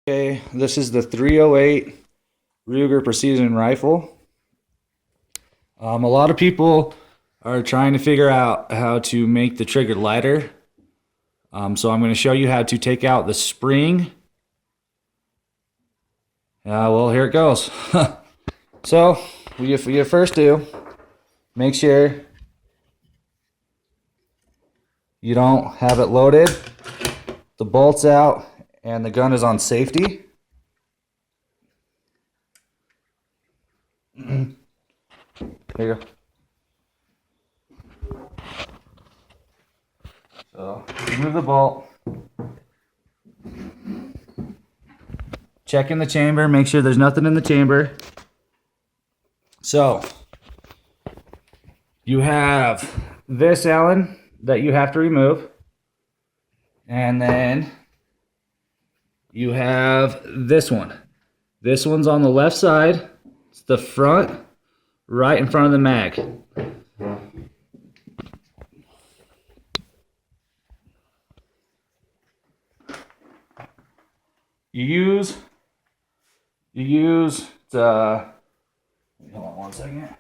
Okay, this is the 308 Ruger Precision Rifle. A lot of people are trying to figure out how to make the trigger lighter. So I'm going to show you how to take out the spring. Well, here it goes. So, what you first do, make sure you don't have it loaded, the bolt's out, and the gun is on safety. There you go. So, remove the bolt. Check in the chamber, make sure there's nothing in the chamber. So, you have this Allen that you have to remove. And then you have this one. This one's on the left side. It's the front, right in front of the mag. You use the, hold on one second.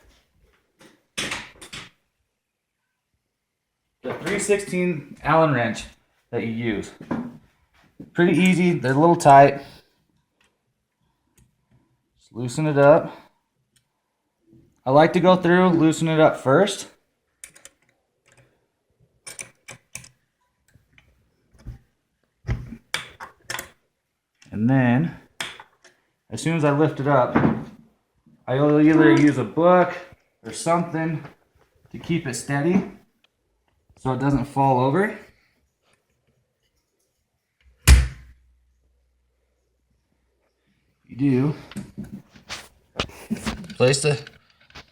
The 3/16 Allen wrench that you use. Pretty easy, they're a little tight. Just loosen it up. I like to go through, loosen it up first. And then, as soon as I lift it up, I will either use a book or something to keep it steady so it doesn't fall over. You do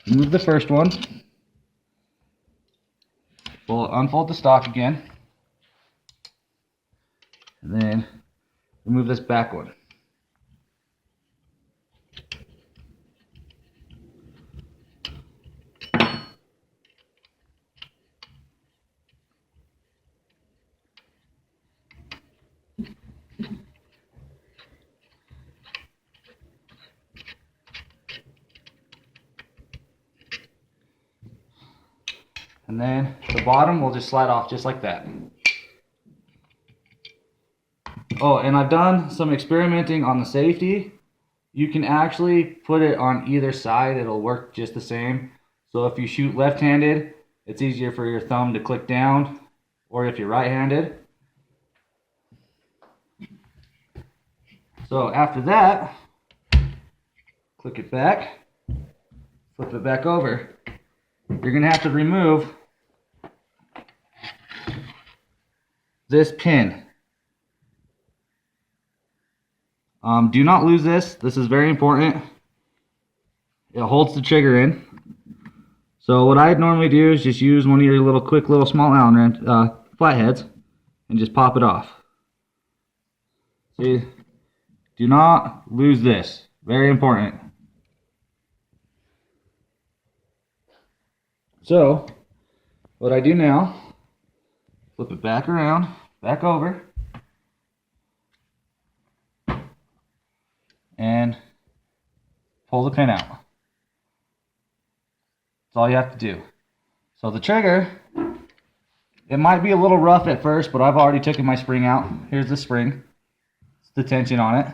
remove the first one, unfold the stock again, and then remove this back one. And then the bottom will just slide off just like that. Oh, and I've done some experimenting on the safety. You can actually put it on either side. It'll work just the same. So if you shoot left-handed, it's easier for your thumb to click down. Or if you're right-handed. So after that, click it back, flip it back over. You're going to have to remove this pin. Do not lose this. This is very important. It holds the trigger in. So what I'd normally do is just use one of your quick little small Allen wrench flatheads and just pop it off. See, do not lose this. Very important. So, what I do now, flip it back around, back over, and pull the pin out. That's all you have to do. So the trigger, it might be a little rough at first, but I've already taken my spring out. Here's the spring. It's the tension on it.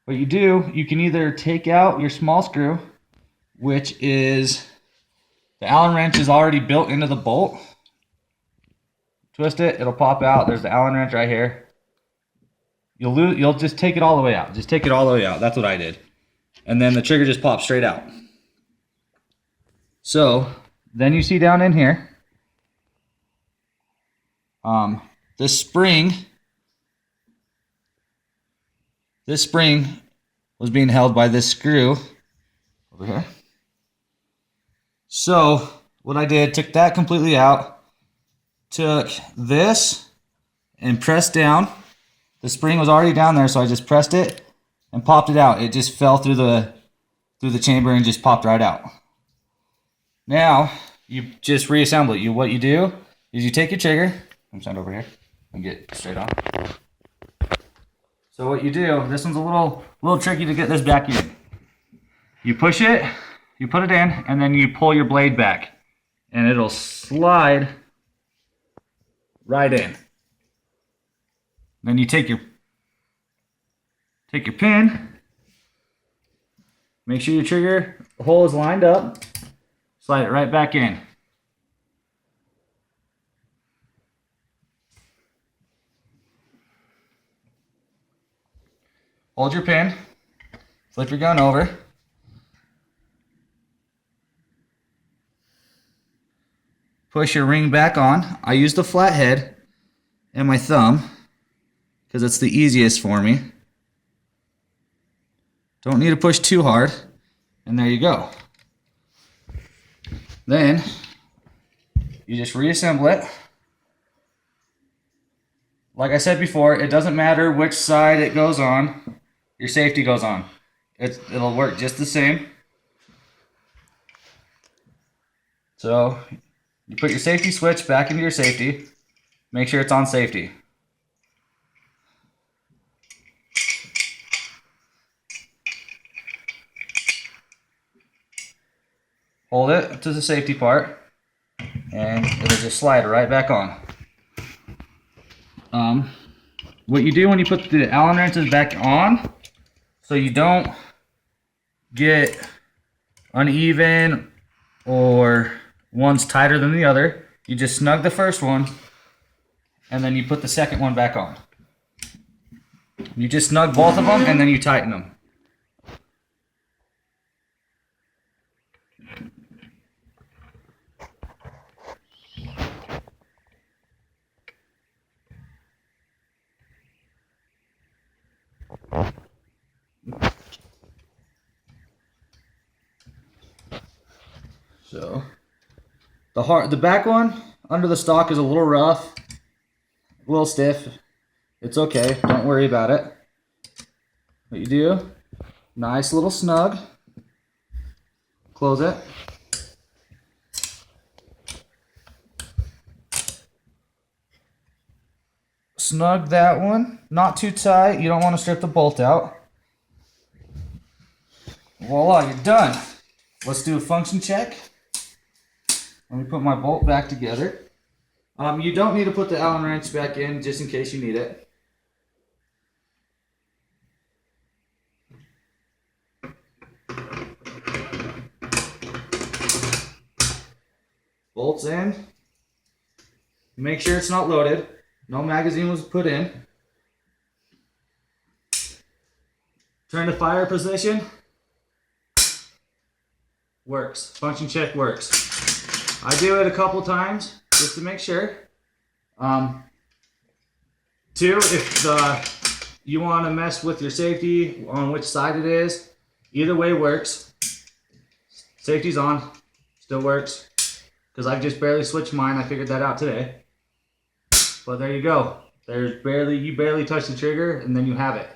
What you do, you can either take out your small screw, which is the Allen wrench is already built into the bolt. Twist it, it'll pop out. There's the Allen wrench right here. You'll just take it all the way out. Just take it all the way out. That's what I did. And then the trigger just pops straight out. So, then you see down in here, this spring was being held by this screw over here. So, what I did, took that completely out, took this and pressed down. The spring was already down there, so I just pressed it and popped it out. It just fell through the chamber and just popped right out. Now, you just reassemble it. What you do is you take your trigger, I'm stand over here and get straight on. So what you do, this one's a little tricky to get this back in. You push it, you put it in, and then you pull your blade back. And it'll slide right in. Then you take your pin, make sure your trigger hole is lined up, slide it right back in. Hold your pin, flip your gun over. Push your ring back on. I use the flat head and my thumb because it's the easiest for me. Don't need to push too hard. And there you go. Then you just reassemble it. Like I said before, it doesn't matter which side it goes on. Your safety goes on. It'll work just the same. So you put your safety switch back into your safety. Make sure it's on safety. Hold it to the safety part, and it'll just slide right back on. What you do when you put the Allen wrenches back on, so you don't get uneven or one's tighter than the other, you just snug the first one, and then you put the second one back on. You just snug both of them, and then you tighten them. So the back one under the stock is a little rough, a little stiff. It's okay, don't worry about it. What you do, nice little snug, close it. Snug that one, not too tight, you don't want to strip the bolt out. Voila, you're done. Let's do a function check. Let me put my bolt back together. You don't need to put the Allen wrench back in just in case you need it. Bolts in. Make sure it's not loaded. No magazine was put in. Turn to fire position. Works. Function check works. I do it a couple times just to make sure. Two, if you want to mess with your safety on which side it is, either way works. Safety's on, still works. Because I've just barely switched mine. I figured that out today. But there you go. You barely touch the trigger and then you have it.